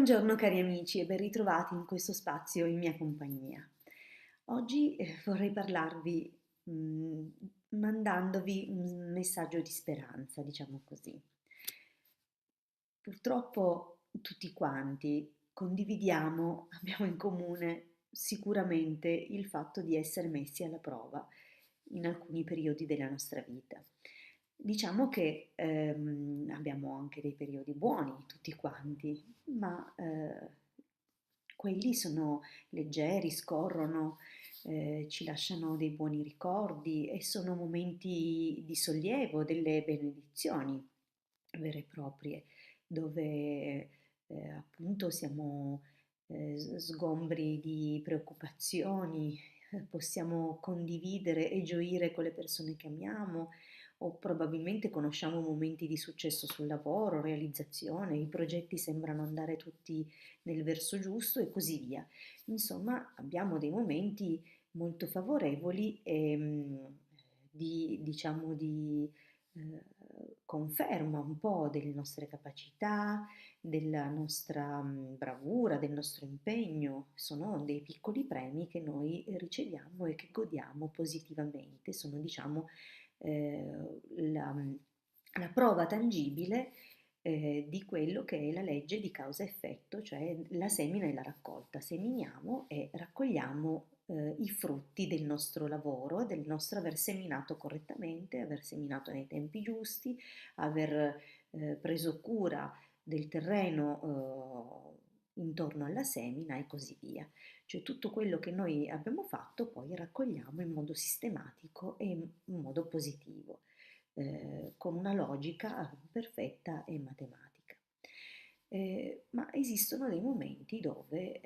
Buongiorno cari amici e ben ritrovati in questo spazio in mia compagnia. Oggi vorrei parlarvi mandandovi un messaggio di speranza, diciamo così. Purtroppo tutti quanti condividiamo, abbiamo in comune sicuramente il fatto di essere messi alla prova in alcuni periodi della nostra vita. Diciamo che abbiamo anche dei periodi buoni, tutti quanti, ma quelli sono leggeri, scorrono, ci lasciano dei buoni ricordi e sono momenti di sollievo, delle benedizioni vere e proprie, dove appunto siamo sgombri di preoccupazioni, possiamo condividere e gioire con le persone che amiamo o probabilmente conosciamo momenti di successo sul lavoro, realizzazione, i progetti sembrano andare tutti nel verso giusto e così via. Insomma, abbiamo dei momenti molto favorevoli e diciamo, di conferma un po' delle nostre capacità, della nostra bravura, del nostro impegno. Sono dei piccoli premi che noi riceviamo e che godiamo positivamente. Sono, diciamo, la prova tangibile di quello che è la legge di causa-effetto, cioè la semina e la raccolta. Seminiamo e raccogliamo i frutti del nostro lavoro, del nostro aver seminato correttamente, aver seminato nei tempi giusti, aver preso cura del terreno intorno alla semina e così via. Cioè tutto quello che noi abbiamo fatto poi raccogliamo in modo sistematico e in modo positivo, con una logica perfetta e matematica. Ma esistono dei momenti dove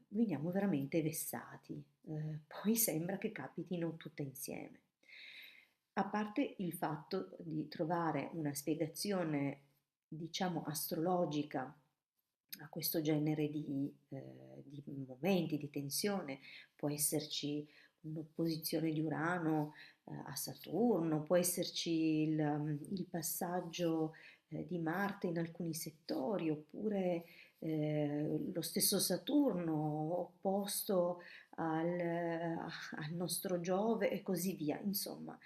veniamo veramente vessati, poi sembra che capitino tutte insieme. A parte il fatto di trovare una spiegazione, diciamo, astrologica a questo genere di momenti di tensione, può esserci un'opposizione di Urano a Saturno, può esserci il passaggio di Marte in alcuni settori, oppure lo stesso Saturno opposto al nostro Giove e così via. Insomma,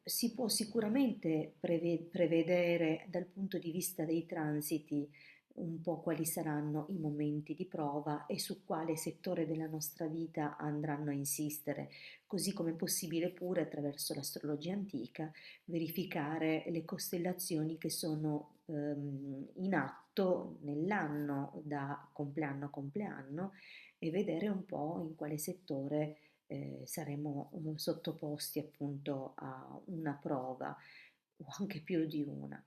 si può sicuramente prevedere dal punto di vista dei transiti un po' quali saranno i momenti di prova e su quale settore della nostra vita andranno a insistere, così come è possibile pure attraverso l'astrologia antica verificare le costellazioni che sono in atto nell'anno da compleanno a compleanno e vedere un po' in quale settore saremo sottoposti appunto a una prova o anche più di una.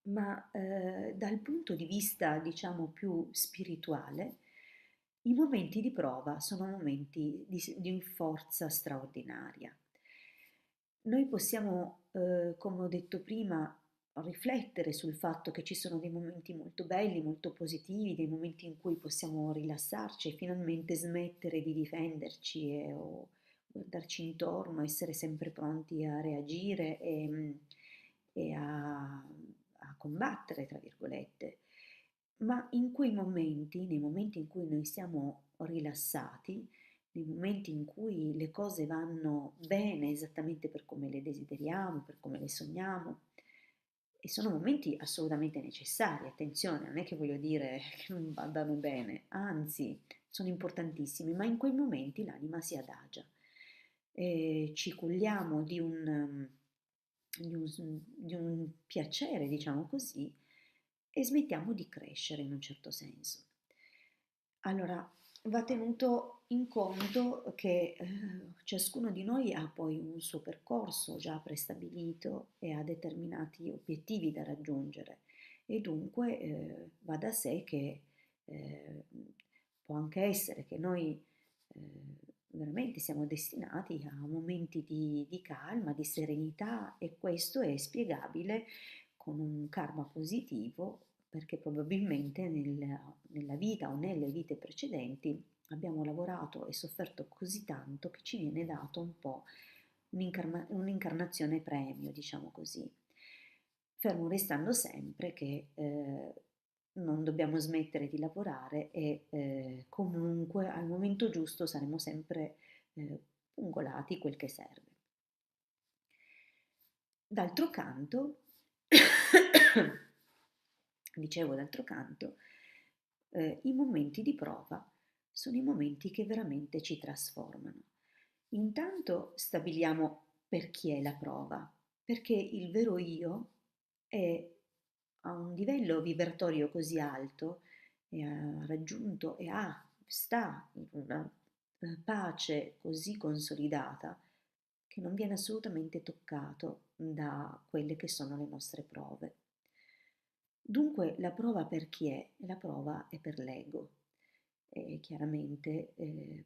Ma dal punto di vista, diciamo, più spirituale, i momenti di prova sono momenti di forza straordinaria. Noi possiamo, come ho detto prima, riflettere sul fatto che ci sono dei momenti molto belli, molto positivi, dei momenti in cui possiamo rilassarci e finalmente smettere di difenderci o guardarci intorno, essere sempre pronti a reagire e a combattere, tra virgolette. Ma in quei momenti, nei momenti in cui noi siamo rilassati, nei momenti in cui le cose vanno bene esattamente per come le desideriamo, per come le sogniamo, e sono momenti assolutamente necessari, attenzione, non è che voglio dire che non vadano bene, anzi, sono importantissimi, ma in quei momenti l'anima si adagia, e ci culliamo di un piacere, diciamo così, e smettiamo di crescere in un certo senso. Allora, va tenuto in conto che ciascuno di noi ha poi un suo percorso già prestabilito e ha determinati obiettivi da raggiungere e dunque va da sé che eh, può anche essere che noi veramente siamo destinati a momenti di calma, di serenità e questo è spiegabile con un karma positivo perché probabilmente nella vita o nelle vite precedenti abbiamo lavorato e sofferto così tanto che ci viene dato un po' un'incarnazione premio, diciamo così. Fermo restando sempre che non dobbiamo smettere di lavorare e comunque al momento giusto saremo sempre pungolati quel che serve. D'altro canto, dicevo d'altro canto, i momenti di prova sono i momenti che veramente ci trasformano. Intanto stabiliamo per chi è la prova, perché il vero io è a un livello vibratorio così alto e ha raggiunto e sta in una pace così consolidata che non viene assolutamente toccato da quelle che sono le nostre prove. Dunque la prova per chi è? La prova è per l'ego, e chiaramente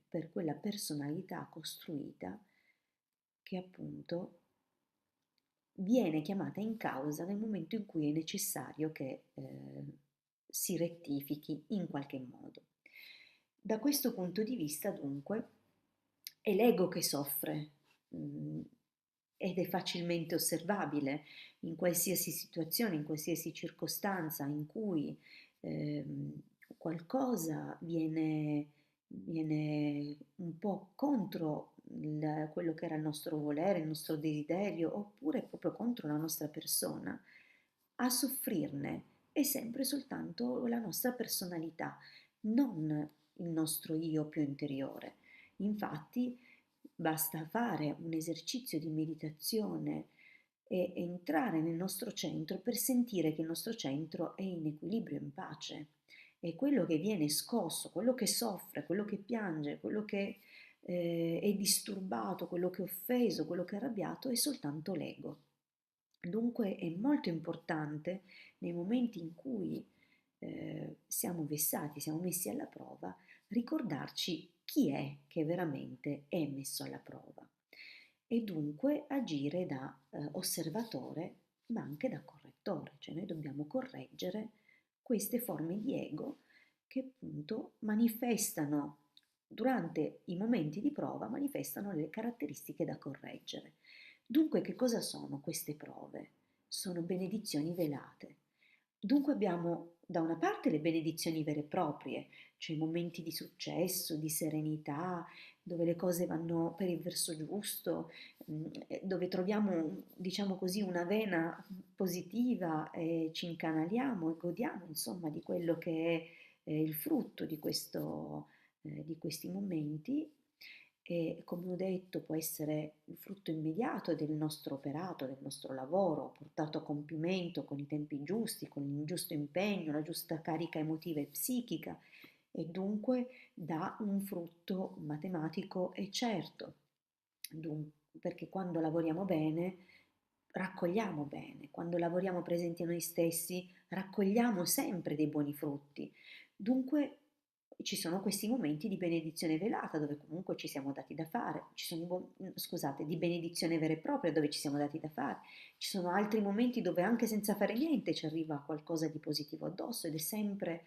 per quella personalità costruita che appunto viene chiamata in causa nel momento in cui è necessario che si rettifichi in qualche modo. Da questo punto di vista, dunque, è l'ego che soffre mh, ed è facilmente osservabile in qualsiasi situazione, in qualsiasi circostanza in cui ehm, qualcosa viene un po' contro quello che era il nostro volere, il nostro desiderio, oppure proprio contro la nostra persona, a soffrirne è sempre soltanto la nostra personalità, non il nostro io più interiore. Infatti, basta fare un esercizio di meditazione e entrare nel nostro centro per sentire che il nostro centro è in equilibrio, in pace. E quello che viene scosso, quello che soffre, quello che piange, quello che è disturbato, quello che è offeso, quello che è arrabbiato è soltanto l'ego. Dunque è molto importante nei momenti in cui siamo vessati, siamo messi alla prova, ricordarci chi è che veramente è messo alla prova e dunque agire da osservatore ma anche da correttore, cioè noi dobbiamo correggere queste forme di ego che appunto manifestano durante i momenti di prova, manifestano le caratteristiche da correggere. Dunque che cosa sono queste prove? Sono benedizioni velate. Dunque abbiamo da una parte le benedizioni vere e proprie, cioè i momenti di successo, di serenità, dove le cose vanno per il verso giusto, dove troviamo, diciamo così, una vena positiva e ci incanaliamo e godiamo, insomma, di quello che è il frutto di questi momenti e come ho detto può essere il frutto immediato del nostro operato, del nostro lavoro, portato a compimento con i tempi giusti, con il giusto impegno, la giusta carica emotiva e psichica e dunque dà un frutto matematico e certo, perché quando lavoriamo bene raccogliamo bene, quando lavoriamo presenti a noi stessi raccogliamo sempre dei buoni frutti. Dunque ci sono questi momenti di benedizione velata dove comunque ci siamo dati da fare, scusate, di benedizione vera e propria dove ci siamo dati da fare, ci sono altri momenti dove anche senza fare niente ci arriva qualcosa di positivo addosso ed è sempre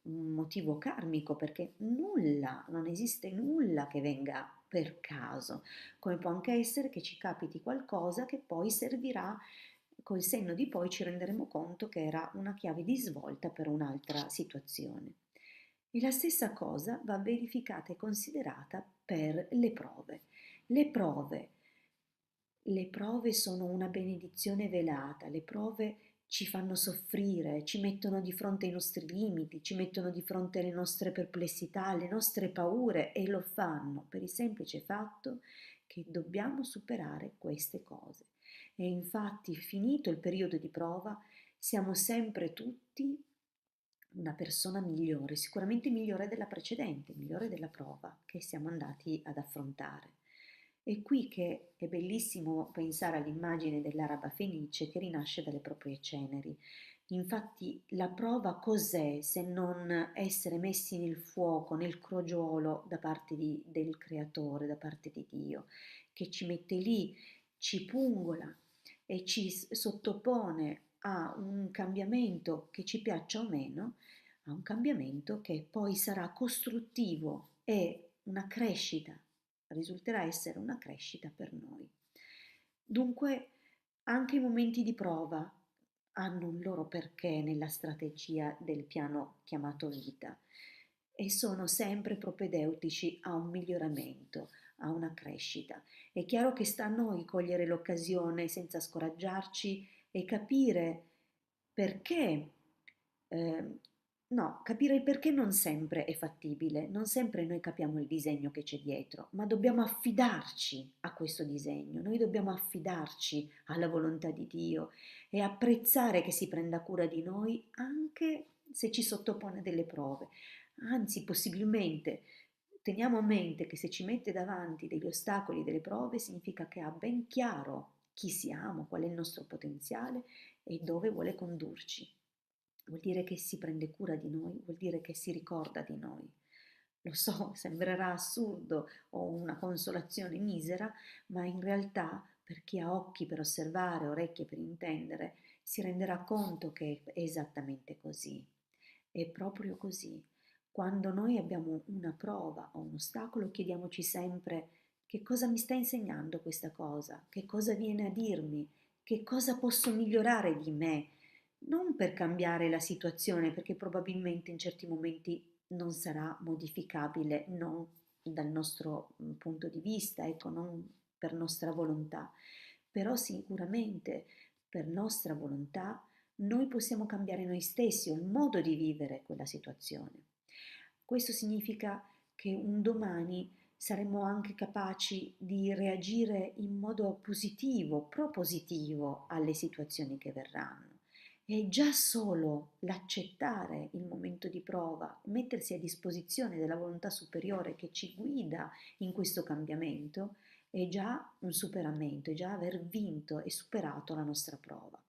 un motivo karmico perché nulla, non esiste nulla che venga per caso, come può anche essere che ci capiti qualcosa che poi servirà, col senno di poi ci renderemo conto che era una chiave di svolta per un'altra situazione. E la stessa cosa va verificata e considerata per le prove. Le prove, le prove sono una benedizione velata, le prove ci fanno soffrire, ci mettono di fronte ai nostri limiti, ci mettono di fronte alle nostre perplessità, alle nostre paure e lo fanno per il semplice fatto che dobbiamo superare queste cose. E infatti, finito il periodo di prova, siamo sempre tutti una persona migliore, sicuramente migliore della precedente, migliore della prova che siamo andati ad affrontare. È qui che è bellissimo pensare all'immagine dell'araba fenice che rinasce dalle proprie ceneri. Infatti la prova cos'è se non essere messi nel fuoco, nel crogiolo da parte del Creatore, da parte di Dio, che ci mette lì, ci pungola e ci sottopone a un cambiamento che ci piaccia o meno, a un cambiamento che poi sarà costruttivo e una crescita, risulterà essere una crescita per noi. Dunque, anche i momenti di prova hanno un loro perché nella strategia del piano chiamato vita e sono sempre propedeutici a un miglioramento, a una crescita. È chiaro che sta a noi cogliere l'occasione senza scoraggiarci e capire perché, eh, no, capire il perché non sempre è fattibile, non sempre noi capiamo il disegno che c'è dietro, ma dobbiamo affidarci a questo disegno, noi dobbiamo affidarci alla volontà di Dio e apprezzare che si prenda cura di noi anche se ci sottopone delle prove. Anzi, possibilmente teniamo a mente che se ci mette davanti degli ostacoli, delle prove, significa che ha ben chiaro chi siamo, qual è il nostro potenziale e dove vuole condurci. Vuol dire che si prende cura di noi, vuol dire che si ricorda di noi. Lo so, sembrerà assurdo o una consolazione misera, ma in realtà per chi ha occhi per osservare, orecchie per intendere, si renderà conto che è esattamente così. È proprio così. Quando noi abbiamo una prova o un ostacolo, chiediamoci sempre che cosa mi sta insegnando questa cosa, che cosa viene a dirmi, che cosa posso migliorare di me, non per cambiare la situazione, perché probabilmente in certi momenti non sarà modificabile, non dal nostro punto di vista, ecco, non per nostra volontà, però sicuramente per nostra volontà noi possiamo cambiare noi stessi o il modo di vivere quella situazione. Questo significa che un domani saremo anche capaci di reagire in modo positivo, propositivo alle situazioni che verranno. E già solo l'accettare il momento di prova, mettersi a disposizione della volontà superiore che ci guida in questo cambiamento, è già un superamento, è già aver vinto e superato la nostra prova.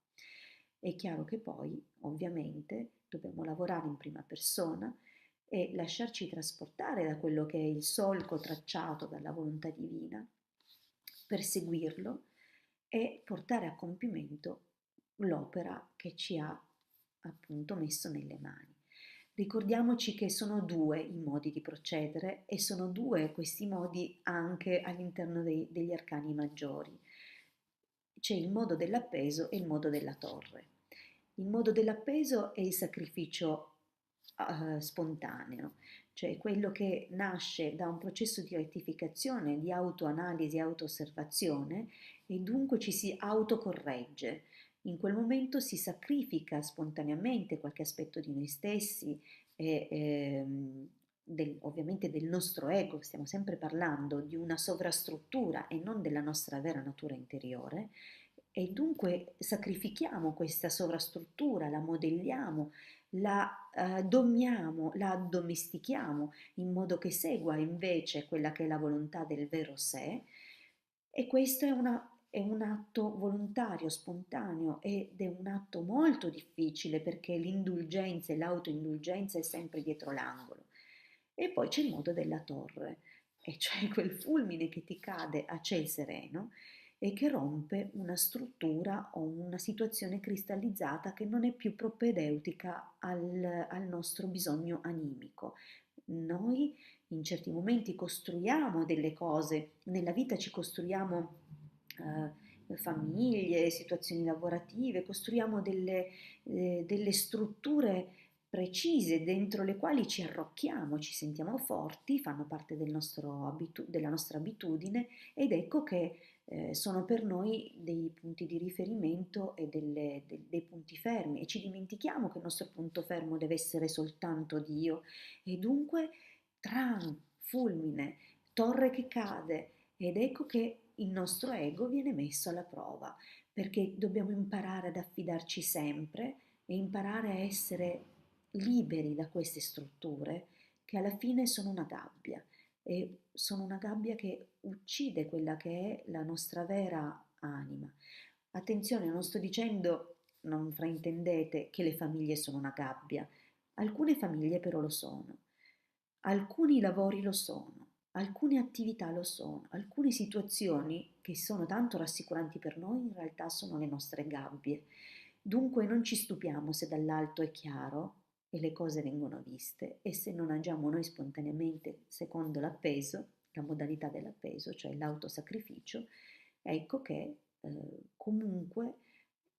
È chiaro che poi, ovviamente, dobbiamo lavorare in prima persona e lasciarci trasportare da quello che è il solco tracciato dalla volontà divina, perseguirlo e portare a compimento l'opera che ci ha appunto messo nelle mani. Ricordiamoci che sono due i modi di procedere e sono due questi modi anche all'interno degli arcani maggiori. C'è il modo dell'appeso e il modo della torre. Il modo dell'appeso è il sacrificio spontaneo, cioè quello che nasce da un processo di rettificazione, di autoanalisi, auto-osservazione e dunque ci si autocorregge. In quel momento si sacrifica spontaneamente qualche aspetto di noi stessi e ovviamente del nostro ego, stiamo sempre parlando di una sovrastruttura e non della nostra vera natura interiore, e dunque sacrifichiamo questa sovrastruttura, la modelliamo, la domiamo, la addomestichiamo in modo che segua invece quella che è la volontà del vero sé e questo è un atto volontario, spontaneo ed è un atto molto difficile perché l'indulgenza e l'autoindulgenza è sempre dietro l'angolo. E poi c'è il modo della torre, e cioè quel fulmine che ti cade a ciel sereno e che rompe una struttura o una situazione cristallizzata che non è più propedeutica al nostro bisogno animico. Noi in certi momenti costruiamo delle cose, nella vita ci costruiamo famiglie, situazioni lavorative, costruiamo delle strutture precise dentro le quali ci arrocchiamo, ci sentiamo forti, fanno parte della nostra abitudine ed ecco che sono per noi dei punti di riferimento e dei punti fermi e ci dimentichiamo che il nostro punto fermo deve essere soltanto Dio e dunque tran, fulmine, torre che cade ed ecco che il nostro ego viene messo alla prova perché dobbiamo imparare ad affidarci sempre e imparare a essere liberi da queste strutture che alla fine sono una gabbia e sono una gabbia che uccide quella che è la nostra vera anima. Attenzione, non sto dicendo, non fraintendete, che le famiglie sono una gabbia. Alcune famiglie però lo sono, alcuni lavori lo sono, alcune attività lo sono, alcune situazioni che sono tanto rassicuranti per noi in realtà sono le nostre gabbie. Dunque non ci stupiamo se dall'alto è chiaro e le cose vengono viste e se non agiamo noi spontaneamente secondo l'appeso, la modalità dell'appeso, cioè l'autosacrificio, ecco che comunque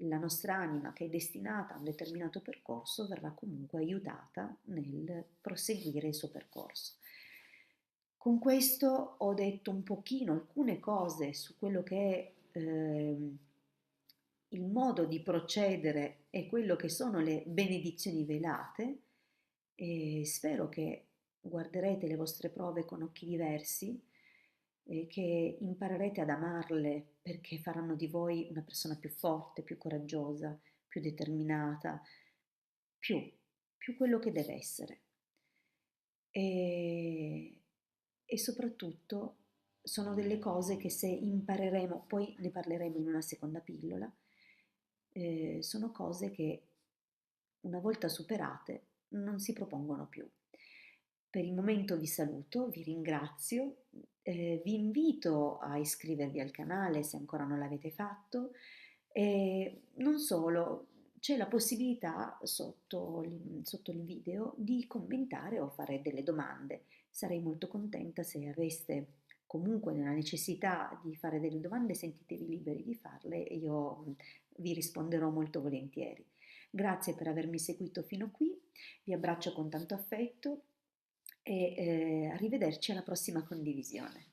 la nostra anima che è destinata a un determinato percorso verrà comunque aiutata nel proseguire il suo percorso. Con questo ho detto un pochino alcune cose su quello che è il modo di procedere e quello che sono le benedizioni velate e spero che guarderete le vostre prove con occhi diversi e che imparerete ad amarle perché faranno di voi una persona più forte, più coraggiosa, più determinata, più, più quello che deve essere. E, e soprattutto sono delle cose che se impareremo, poi ne parleremo in una seconda pillola, sono cose che una volta superate non si propongono più. Per il momento vi saluto, vi ringrazio, vi invito a iscrivervi al canale se ancora non l'avete fatto e non solo, c'è la possibilità sotto il video di commentare o fare delle domande. Sarei molto contenta se aveste comunque nella necessità di fare delle domande, sentitevi liberi di farle e io vi risponderò molto volentieri. Grazie per avermi seguito fino a qui, vi abbraccio con tanto affetto e arrivederci alla prossima condivisione.